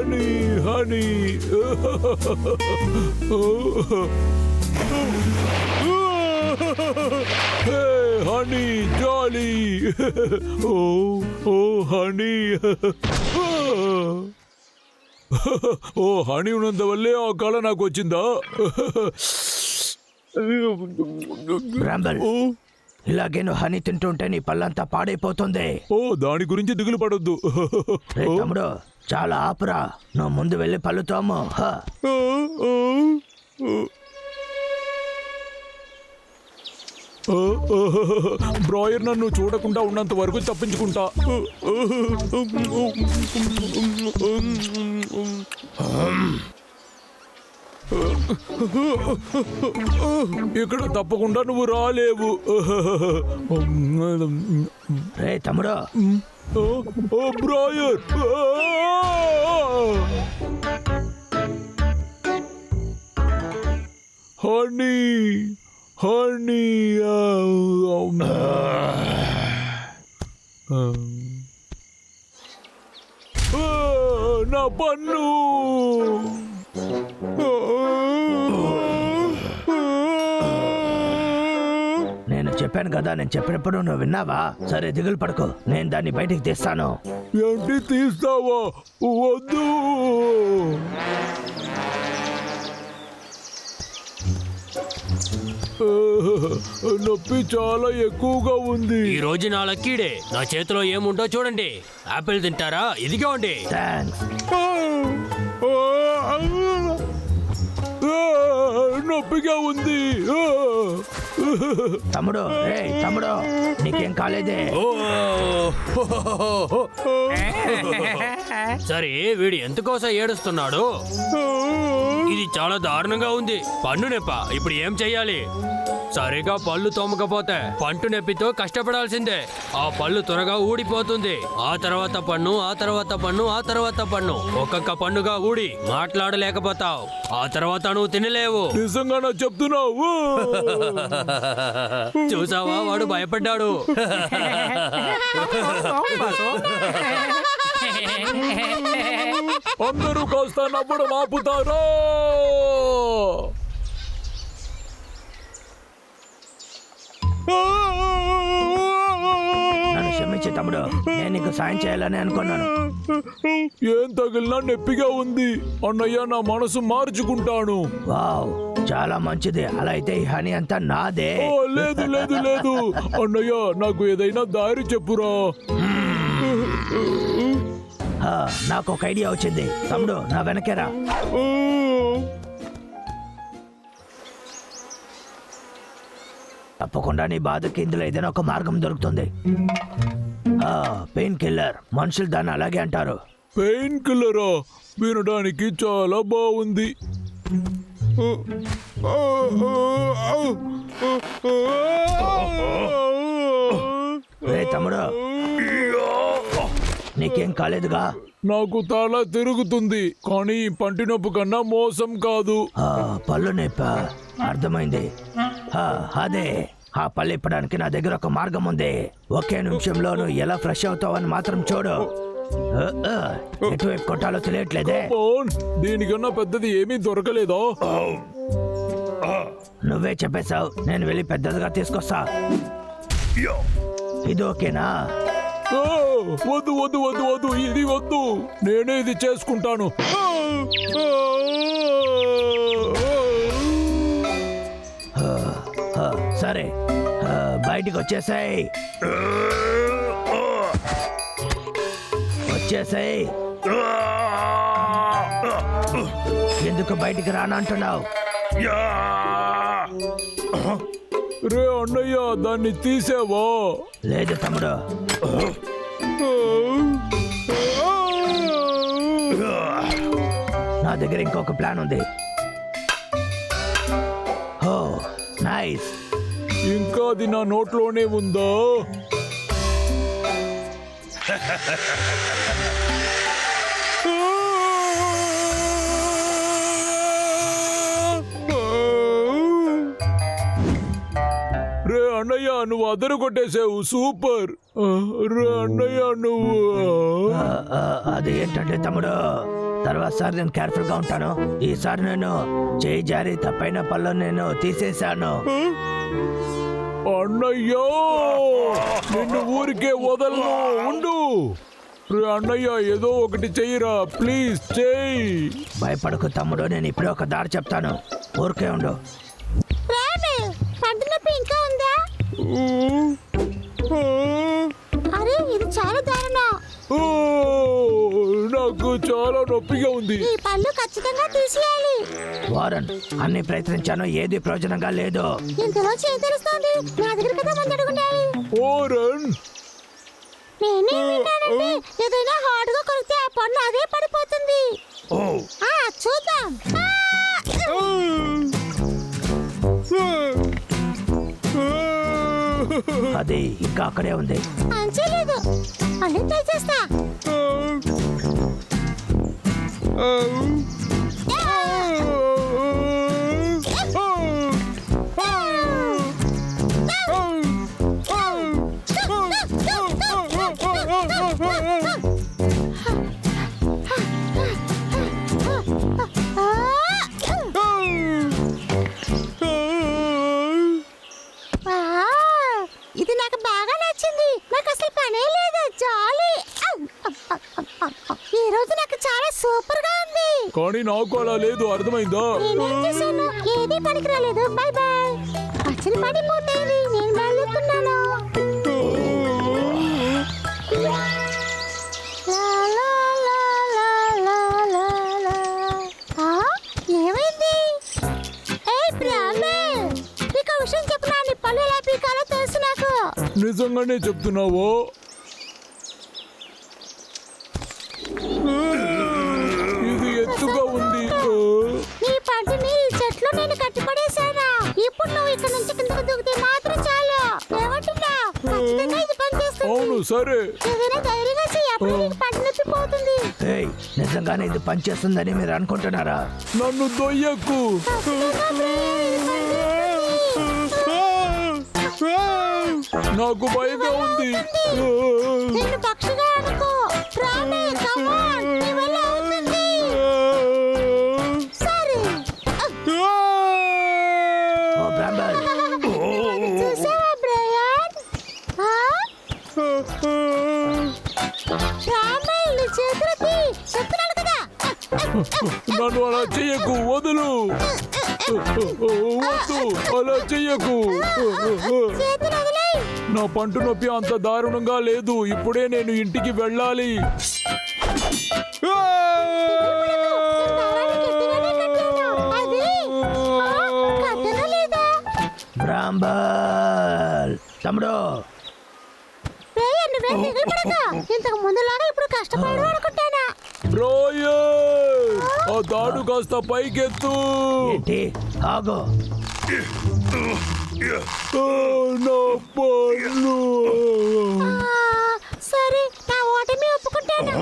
Honey honey honey జాలీ ఓ honey ఓ honey ఉన్నందువల్లే ఆ కళ నాకు వచ్చిందా? ఇలాగే నువ్వు హనీ తింటుంటే నీ పళ్ళంతా పాడైపోతుంది. ఓ దాని గురించి దిగులు పడొద్దు. తమ్ముడు చాలా ఆపురా, నువ్వు ముందు వెళ్ళి పళ్ళు తోము. బ్రాయర్ నన్ను చూడకుండా ఉన్నంత వరకు తప్పించుకుంటా. ఇక్కడ తప్పకుండా నువ్వు రాలేవు. రే తమ్ముడు, ఓ బ్రాయర్, హనీ హనీ నా పన్ను. నేను చెప్పాను కదా, నేను చెప్పినప్పుడు నువ్వు విన్నావా? సరే దిగులు పడుకో, నేను దాన్ని బయటికి తీస్తాను. ఏంటి తీస్తావా? వద్దు. నొప్పి చాలా ఎక్కువగా ఉంది. ఈ రోజు నా లక్కీడే. నా చేతిలో ఏముంటో చూడండి. ఆపిల్ తింటారా? ఇదిగోండి. నొప్పిగా ఉంది. తమ్ముడు, తమ్ముడు నీకేం కాలేదే? సరే వీడు ఎందుకోసం ఏడుస్తున్నాడు? ఇది చాలా దారుణంగా ఉంది. పన్ను నొప్ప. ఇప్పుడు ఏం చెయ్యాలి? సరిగా పళ్ళు తోమకపోతే పంటు నొప్పితో కష్టపడాల్సిందే. ఆ పళ్ళు త్వరగా ఊడిపోతుంది. ఆ తర్వాత పన్ను, ఆ తర్వాత పన్ను, ఆ తర్వాత పన్ను. ఒక్కొక్క పన్నుగా ఊడి మాట్లాడలేకపోతావు. ఆ తర్వాత నువ్వు తినలేవు. నిజంగా నా చెప్తున్నావు? చూసావా, వాడు భయపడ్డాడు. అందరూ కాస్త నవ్వడం ఆపుతారా? నన్ను క్షమించే తమ్ముడు, నేను నీకు సాయం చేయాలని అనుకున్నాను. ఏం తగిలినా నొప్పిగా ఉంది అన్నయ్య. నా మనసు మార్చుకుంటాను. వావ్, చాలా మంచిది. అలా అయితే ఈ హనీ అంతా నాదే. లేదు లేదు లేదు అన్నయ్య, నాకు ఏదైనా దారి చెప్పురా. నాకు ఒక ఐడియా వచ్చింది. తమ్ముడు నా వెనకేరా. తప్పకుండా నీ బాధకి ఇందులో ఏదైనా ఒక మార్గం దొరుకుతుంది. Pain killer. మనుషులు దాన్ని అలాగే అంటారు. పెయిన్ కిల్లరా? వినడానికి చాలా బాగుంది. తమ్ముడు నీకేం కాలేదుగా? నాకు తల తిరుగుతుంది, కానీ పంటి నొప్పి కన్నా మోసం కాదు. పళ్ళు నొప్పి. అర్థమైంది. అదే, ఆ పళ్ళు ఇప్పడానికి నా దగ్గర ఒక మార్గం ఉంది. ఒకే నిమిషంలో నువ్వు ఎలా ఫ్రెష్ అవుతావని మాత్రం చూడు. ఎటువైపు కొట్టాలో తెలియట్లేదే. దీనికన్నా పెద్దది ఏమీ దొరకలేదా? నువ్వే చెప్పేశావు, నేను వెళ్ళి పెద్దదిగా తీసుకొస్తా. ఇది ఓకేనా? వద్దు వద్దు వద్దు వద్దు, ఇది వద్దు. నేనే ఇది చేసుకుంటాను. సరే, బయటికి వచ్చేసాయి. వచ్చేసాయి. ఎందుకు బయటికి రానంటున్నావు? రే అన్నయ్య, దాన్ని తీసావా? లేదు తమ్ముడు. నా దగ్గర ఇంకొక ప్లాన్ ఉంది. ఓ నైస్. ఇంకా అది నా నోట్లోనే ఉందా? రే అన్నయ్య, నువ్వు అదరు కొట్టేసావు. సూపర్. రే అన్నయ్య, నువ్వు అది ఏంటంటే తమ్ముడు, తర్వాత సారి నేను కేర్ఫుల్ గా ఉంటాను. ఈసారి నేను చేయి జారి తప్పైన పళ్ళు నేను తీసేశాను. అన్నయ్య నిన్ను ఊరికే వదలను, ఉండు. రే అన్నయ్య, ఏదో ఒకటి చెయ్యరా ప్లీజ్, చెయ్యి. భయపడకు తమ్ముడు, నేను ఇప్పుడే ఒక దారి చెప్తాను. ఊరికే ఉండు. పంట నొప్పి ఇంకా ఉందా? అరే ఇది చాలా దారుణం. ఓ, నాకు చాలా నొప్పిగా ఉంది. ఈ పళ్ళు ఖచ్చితంగా తీసేయాలి. వారన్, అన్ని ప్రయత్నించాను, ఏది ప్రయోజనంగా లేదు. ఇంతలో చేయి తెలుస్తుంది. నా దగ్గర కదా మంది అడుగుండాలి. ఓరన్, నేనే విన్నానండి, ఏదైనా హార్డ్ గా కొరికితే ఆ పన్ను అదే పడిపోతుంది. చూద్దాం. అది ఇంకా అక్కడే ఉంది. అంచలేదు, మళ్ళీ ట్రై చేస్తా. ఇది నాకు బాగా నచ్చింది. నాకు అసలు పనే లేదు, జాలీ. ఈ రోజు నాకు చాలా సూపర్ గా ఉంది. కానీ నాకు అలా లేదు, అర్థమైందా? నేనేం చేశాను? ఏది పనికి రాలేదు. By by. అసలు పడిపోతుంది. నేను బయలుదేరుతున్నాను. లా, లా, లా, లా, లా, లా, లా. ఏమైంది? ఏయ్ బ్రాహ్మణ్, నీకు విషయం చెప్పనా? నీ పళ్ళు ఎలా పీకాలో తెలుసు నాకు. నిజంగానే చెప్తున్నావో? ఇది ఎత్తుగా ఉంది. నీ పంటిని ఈ చెట్లు నేను కట్టిపడేశాను. ఇప్పుడు నువ్వు ఇక్కడ నుంచి కిందకు దూకితే మాత్రం చాలు. ఏమంటున్నా? ఖచ్చితంగా ఇది పనిచేస్తుంది. అవును, సరే. ఏదైనా ధైర్యంగా చెయ్యి, అప్పుడు నీకు పంట నొప్పి పోతుంది. ఏయ్, నిజంగానే ఇది పనిచేస్తుందని మీరు అనుకుంటున్నారా? నన్ను దొయ్యకు. ఖచ్చితంగా బ్రదర్, ఇది పనిచేస్తుంది. నాకు భయంగా ఉంది. నిన్ను పక్షిగా అనుకో. రామే, come on, నీ వల్ల అవుతుంది. సరే. ఓ బ్రాంబల్, చూసావా బ్రయాన్? రామే, నీ చేతులకి చెప్తున్నాను కదా. నన్ను అలా చెయ్యకు, వదులు. వద్దు, అలా చెయ్యకు. చేతులు వదిలేయ్. నా పంట నొప్పి అంత దారుణంగా లేదు. ఇప్పుడే నేను ఇంటికి వెళ్ళాలి. బ్రాంబల్ తమ్ముడు, ఇంతకు ముందులాగా ఇప్పుడు కష్టపడు అనుకుంటానా? బ్రోయర్, ఆ తాడు కాస్త పైకెత్తు. ఏంటి? ఆగో. నా పళ్ళు. సరే, నా ఓటమి ఒప్పుకుంటాను.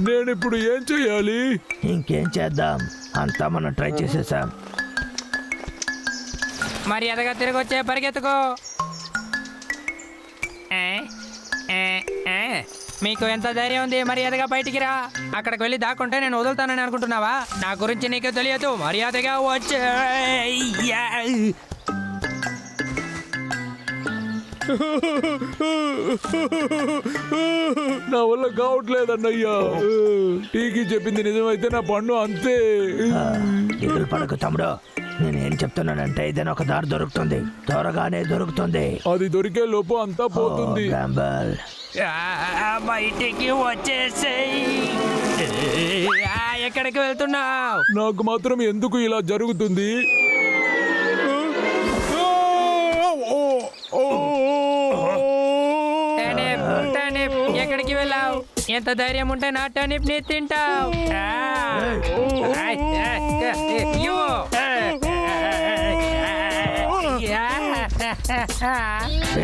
నేను ఇప్పుడు ఏం చెయ్యాలి? ఇంకేం చేద్దాం, అంతా మనం ట్రై చేసేసాం. మర్యాదగా తిరిగి వచ్చే పరిగెత్తుకో. మీకు ఎంత ధైర్యం ఉంది? మర్యాదగా బయటికి రా. అక్కడికి వెళ్ళి దాక్కుంటే నేను వదులుతానని అనుకుంటున్నావా? నా గురించి నీకు తెలియదు. మర్యాదగా వచ్చే. నా వల్ల కావట్లేదన్నయ్యా. టీకి చెప్పింది నిజమైతే నా పన్ను అంతే. దిగులు పడకు తమ్ముడు, నేనేం చెప్తున్నానంటే ఏదైనా ఒక దారి దొరుకుతుంది, త్వరగానే దొరుకుతుంది. అది దొరికే లోపు అంతా పోతుంది. బ్రాంబల్, బయటికి వచ్చేసేయ్. ఎక్కడికి వెళ్తున్నావు? నాకు మాత్రం ఎందుకు ఇలా జరుగుతుంది? ఎక్కడికి వెళ్ళావు? ఎంత ధైర్యం ఉంటే నా టర్నిప్ ని తింటావు?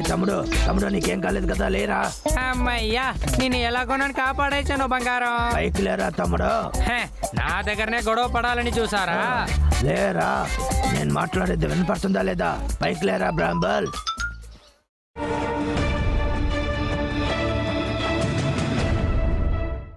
తమ్ముడు తమ్ముడు నీకేం కాలేదు కదా? లేరా? అమ్మయ్యా, నేను ఎలాగో నన్ను కాపాడేశాను బంగారం. పైకి లేరా తమ్ముడు? నా దగ్గరనే గొడవ పడాలని చూసారా? లేరా? నేను మాట్లాడేది వినపడుతుందా లేదా? పైకి లేరా బ్రాంబల్?